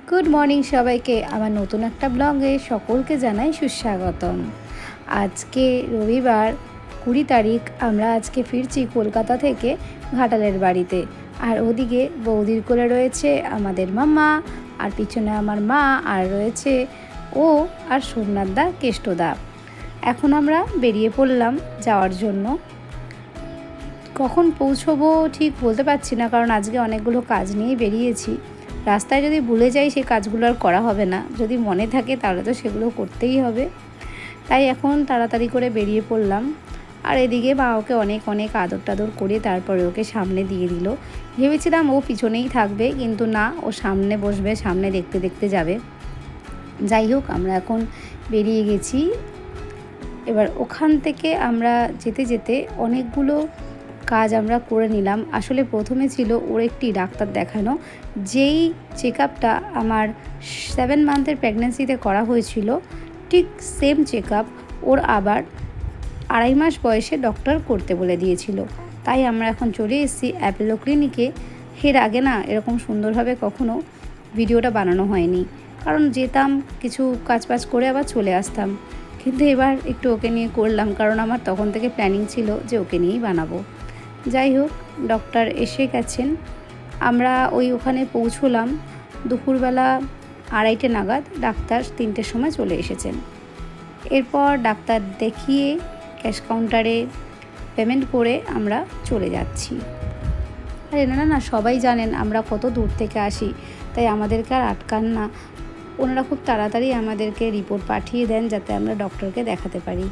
Good morning সবাইকে আমার নতুন একটা ব্লগে সকলকে জানাই সুস্বাগতম। আজকে রবিবার 20 তারিখ। আমরা আজকে ফিরছি কলকাতা থেকে ঘাটালের বাড়িতে। আর ওদিকে বৌদির কোলে রয়েছে আমাদের মাম্মা, আর পিছনে আমার মা, আর রয়েছে ও আর সোমনাথদা, কেষ্টদা। এখন আমরা বেরিয়ে পড়লাম যাওয়ার জন্য। কখন পৌঁছবো ঠিক বলতে পারছি না, কারণ আজকে অনেকগুলো কাজ নিয়েই বেরিয়েছি। রাস্তায় যদি ভুলে যাই সেই কাজগুলো আর করা হবে না, যদি মনে থাকে তাহলে তো সেগুলো করতেই হবে। তাই এখন তাড়াতাড়ি করে বেরিয়ে পড়লাম। আর এদিকে মা ওকে অনেক অনেক আদর টাদর করে তারপরে ওকে সামনে দিয়ে দিল। ভেবেছিলাম ও পিছনেই থাকবে, কিন্তু না, ও সামনে বসবে, সামনে দেখতে দেখতে যাবে। যাই হোক, আমরা এখন বেরিয়ে গেছি। এবার ওখান থেকে আমরা যেতে যেতে অনেকগুলো কাজ আমরা করে নিলাম। আসলে প্রথমে ছিল ওর একটি ডাক্তার দেখানো, যেই চেক আপটা আমার 7 মান্থের প্রেগনেন্সিতে করা হয়েছিল, ঠিক সেম চেক আপ ওর আবার 2.5 মাস বয়সে ডক্টর করতে বলে দিয়েছিল। তাই আমরা এখন চলে এসেছি অ্যাপোলো ক্লিনিকে। এর আগে না এরকম সুন্দরভাবে কখনো ভিডিওটা বানানো হয়নি, কারণ যেতাম কিছু কাজ করে আবার চলে আসতাম। কিন্তু এবার একটু ওকে নিয়ে করলাম, কারণ আমার তখন থেকে প্ল্যানিং ছিল যে ওকে নিয়েই বানাবো। যাই হোক, ডক্টর এসে গেছেন। আমরা ওখানে পৌঁছলাম দুপুরবেলা 2:30 নাগাদ। ডাক্তার 3টের সময় চলে এসেছেন। এরপর ডাক্তার দেখিয়ে ক্যাশ কাউন্টারে পেমেন্ট করে আমরা চলে যাচ্ছি। আর এনারা না সবাই জানেন আমরা কত দূর থেকে আসি, তাই আমাদেরকে আর আটকান না। ওনারা খুব তাড়াতাড়ি আমাদেরকে রিপোর্ট পাঠিয়ে দেন যাতে আমরা ডক্টরকে দেখাতে পারি।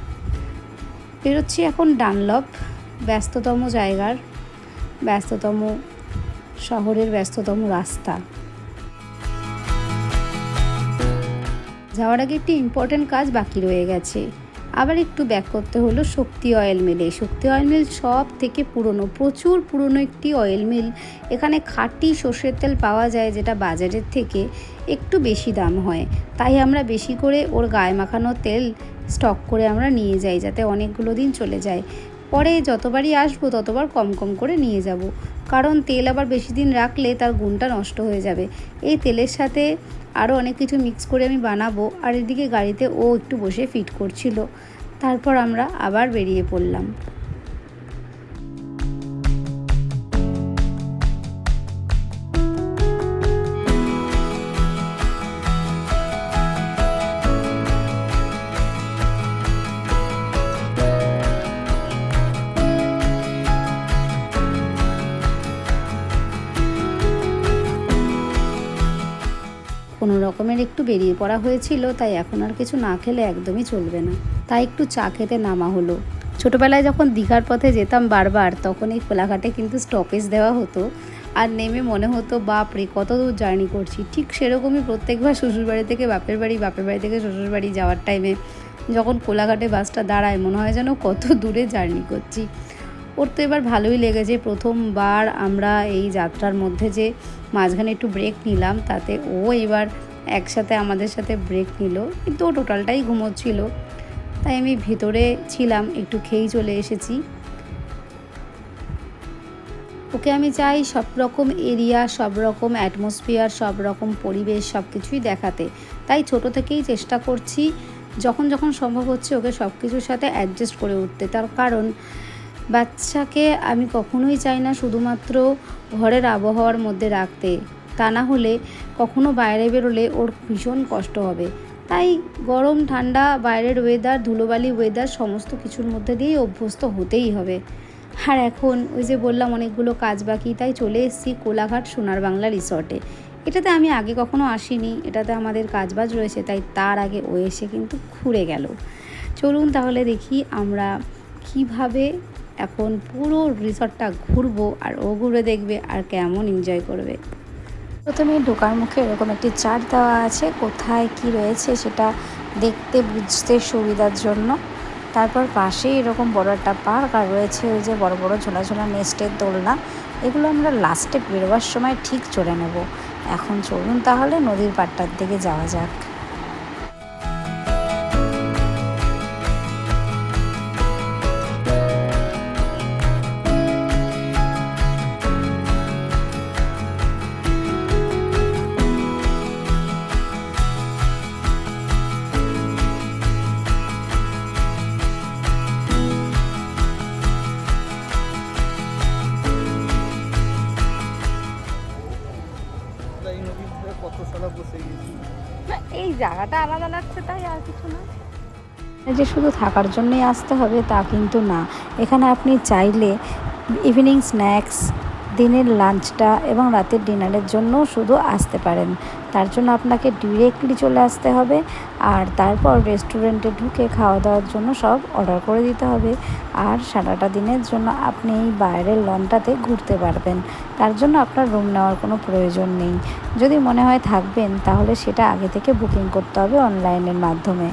বেরোচ্ছি এখন ডানলপ, ব্যস্ততম জায়গার, ব্যস্ততম শহরের ব্যস্ততম রাস্তা। যাওয়ার আগে একটি ইম্পর্ট্যান্ট কাজ বাকি রয়ে গেছে। আবার একটু ব্যাক করতে হলো শক্তি অয়েল মিলে। শক্তি অয়েল মিল সব থেকে পুরনো, প্রচুর পুরনো একটি অয়েল মিল। এখানে খাঁটি সর্ষের তেল পাওয়া যায়, যেটা বাজারের থেকে একটু বেশি দাম হয়। তাই আমরা বেশি করে ওর গায়ে মাখানো তেল স্টক করে আমরা নিয়ে যাই, যাতে অনেকগুলো দিন চলে যায়। পরে যতবারই আসবো ততবার কম কম করে নিয়ে যাব, কারণ তেল আবার বেশি দিন রাখলে তার গুণটা নষ্ট হয়ে যাবে। এই তেলের সাথে আরও অনেক কিছু মিক্স করে আমি বানাবো। আর এদিকে গাড়িতে ও একটু বসে ফিট করছিল। তারপর আমরা আবার বেরিয়ে পড়লাম। কোনো রকমের একটু বেরিয়ে পড়া হয়েছিল, তাই এখন আর কিছু না খেলে একদমই চলবে না। তাই একটু চা খেতে নামা হলো। ছোটোবেলায় যখন দীঘার পথে যেতাম বারবার, তখন এই কোলাঘাটে কিন্তু স্টপেজ দেওয়া হতো। আর নেমে মনে হতো বাপরে কত দূর জার্নি করছি। ঠিক সেরকমই প্রত্যেকবার শ্বশুরবাড়ি থেকে বাপের বাড়ি, বাপের বাড়ি থেকে শ্বশুরবাড়ি যাওয়ার টাইমে যখন কোলাঘাটে বাসটা দাঁড়ায়, মনে হয় যেন কত দূরে জার্নি করছি। ওর তো এবার ভালোই লেগেছে। প্রথমবার আমরা এই যাত্রার মধ্যে যে মাঝখানে একটু ব্রেক নিলাম, তাতে ও এবার একসাথে আমাদের সাথে ব্রেক নিল, কিন্তু ও টোটালটাই ঘুমোচ্ছিল। তাই আমি ভেতরে ছিলাম, একটু খেয়েই চলে এসেছি। ওকে আমি চাই সব রকম এরিয়া, সব রকম অ্যাটমসফিয়ার, সব রকম পরিবেশ, সব কিছুই দেখাতে। তাই ছোট থেকেই চেষ্টা করছি যখন যখন সম্ভব হচ্ছে ওকে সব কিছুর সাথে অ্যাডজাস্ট করে উঠতে। তার কারণ বাচ্চাকে আমি কখনোই চাই না শুধুমাত্র ঘরের আবহাওয়ার মধ্যে রাখতে, তা না হলে কখনো বাইরে বেরোলে ওর ভীষণ কষ্ট হবে। তাই গরম ঠান্ডা বাইরের ওয়েদার, ধুলোবালি ওয়েদার, সমস্ত কিছুর মধ্যে দিয়েই অভ্যস্ত হতেই হবে। আর এখন ওই যে বললাম অনেকগুলো কাজ বাকি, তাই চলে এসেছি কোলাঘাট সোনার বাংলা রিসর্টে। এটাতে আমি আগে কখনো আসিনি, এটাতে আমাদের কাজবাজ রয়েছে, তাই তার আগে ও এসে কিন্তু ঘুরে গেল। চলুন তাহলে দেখি আমরা কিভাবে এখন পুরো রিসর্টটা ঘুরবো, আর ও ঘুরে দেখবে আর কেমন এনজয় করবে। প্রথমে ঢোকার মুখে এরকম একটি চার্ট দেওয়া আছে, কোথায় কি রয়েছে সেটা দেখতে বুঝতে সুবিধার জন্য। তারপর পাশে এরকম বড় একটা পার্ক, আর রয়েছে ওই যে বড় বড় ঝোলা ঝোলা নেস্টের দোলনা। এগুলো আমরা লাস্টে বেরোবার সময় ঠিক চড়ে নেব। এখন চলুন তাহলে নদীর পাড়টার দিকে যাওয়া যাক। কত সালা বসে গেছি। এই জায়গাটা আলাদা লাগছে তাই, আর কিছু না। যে শুধু থাকার জন্যই আসতে হবে তা কিন্তু না, এখানে আপনি চাইলে ইভিনিং স্ন্যাক্স, দিনের লাঞ্চটা এবং রাতের ডিনারের জন্য শুধু আসতে পারেন। তার জন্য আপনাকে ডিরেক্টলি চলে আসতে হবে, আর তারপর রেস্টুরেন্টে ঢুকে খাওয়া দাওয়ার জন্য সব অর্ডার করে দিতে হবে। আর সারাটা দিনের জন্য আপনি এই বাইরের লনটাতে ঘুরতে পারবেন। তার জন্য আপনার রুম নেওয়ার কোনো প্রয়োজন নেই। যদি মনে হয় থাকবেন তাহলে সেটা আগে থেকে বুকিং করতে হবে অনলাইনের মাধ্যমে।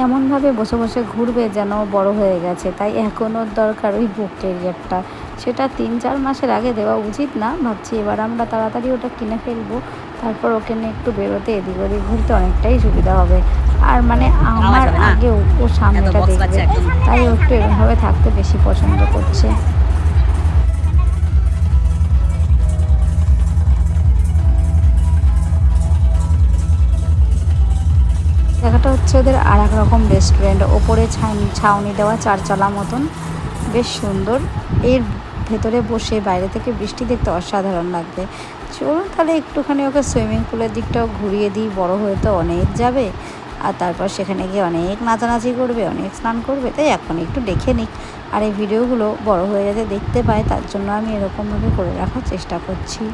এমনভাবে বসে বসে ঘুরবে যেন বড় হয়ে গেছে, তাই এখনও দরকার ওই বুক ক্যারিয়ারটা। সেটা 3-4 মাসের আগে দেওয়া উচিত না, ভাবছি এবার আমরা তাড়াতাড়ি ওটা কিনে ফেলবো। তারপর ওকে নিয়ে একটু বেরোতে, এদিক ওদিক ঘুরতে অনেকটাই সুবিধা হবে। আর মানে আমার আগেও ও সামনেটা দেখবে, তাই ও একটু এরকমভাবে থাকতে বেশি পছন্দ করছে। জায়গাটা হচ্ছে ওদের আর এক রকম রেস্টুরেন্ট, ওপরে ছাউনি দেওয়া 4 চালা মতন, বেশ সুন্দর। এর ভেতরে বসে বাইরে থেকে বৃষ্টি দেখতে অসাধারণ লাগবে। চলুন তাহলে একটুখানি ওকে সুইমিং পুলের দিকটাও ঘুরিয়ে দিই, বড় হয়ে তো অনেক যাবে, আর তারপর সেখানে গিয়ে অনেক নাচানাচি করবে, অনেক স্নান করবে, তাই এখন একটু দেখে নিক। আর এই ভিডিওগুলো বড় হয়ে যাতে দেখতে পায়, তার জন্য আমি এরকমভাবে করে রাখার চেষ্টা করছি।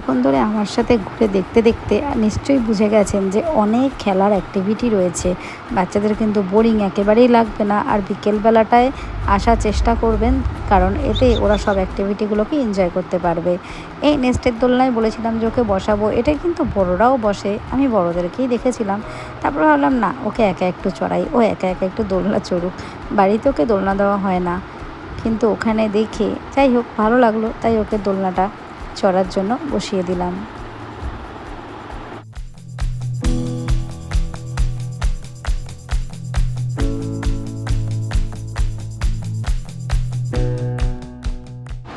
তখন ধরে আমার সাথে ঘুরে দেখতে দেখতে নিশ্চয়ই বুঝে গেছেন যে অনেক খেলার অ্যাক্টিভিটি রয়েছে। বাচ্চাদের কিন্তু বোরিং একেবারেই লাগবে না, আর বিকেলবেলাটায় আসার চেষ্টা করবেন, কারণ এতে ওরা সব অ্যাক্টিভিটিগুলোকে এনজয় করতে পারবে। এই নেস্টের দোলনায় বলেছিলাম যে ওকে বসাবো, এটা কিন্তু বড়রাও বসে, আমি বড়দেরকেই দেখেছিলাম। তারপর ভাবলাম না, ওকে একা একটু চড়াই, ও একা একা একটু দোলনা চড়ুক। বাড়িতে ওকে দোলনা দেওয়া হয় না, কিন্তু ওখানে দেখে যাই হোক ভালো লাগলো, তাই ওকে দোলনাটা চড়ার জন্য বসিয়ে দিলাম।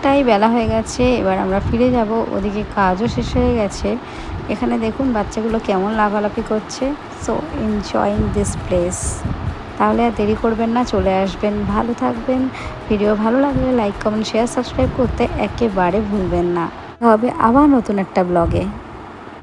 তাই বেলা হয়ে গেছে, এবার আমরা ফিরে যাব। ওদিকে কাজও শেষ হয়ে গেছে। এখানে দেখুন বাচ্চাগুলো কেমন লাফালাফি করছে। So enjoying this place. তাহলে আর দেরি করবেন না, চলে আসবেন। ভালো থাকবেন। ভিডিও ভালো লাগলে লাইক, কমেন্ট, শেয়ার, সাবস্ক্রাইব করতে একেবারে ভুলবেন না। হবে আবার নতুন একটা ব্লগে।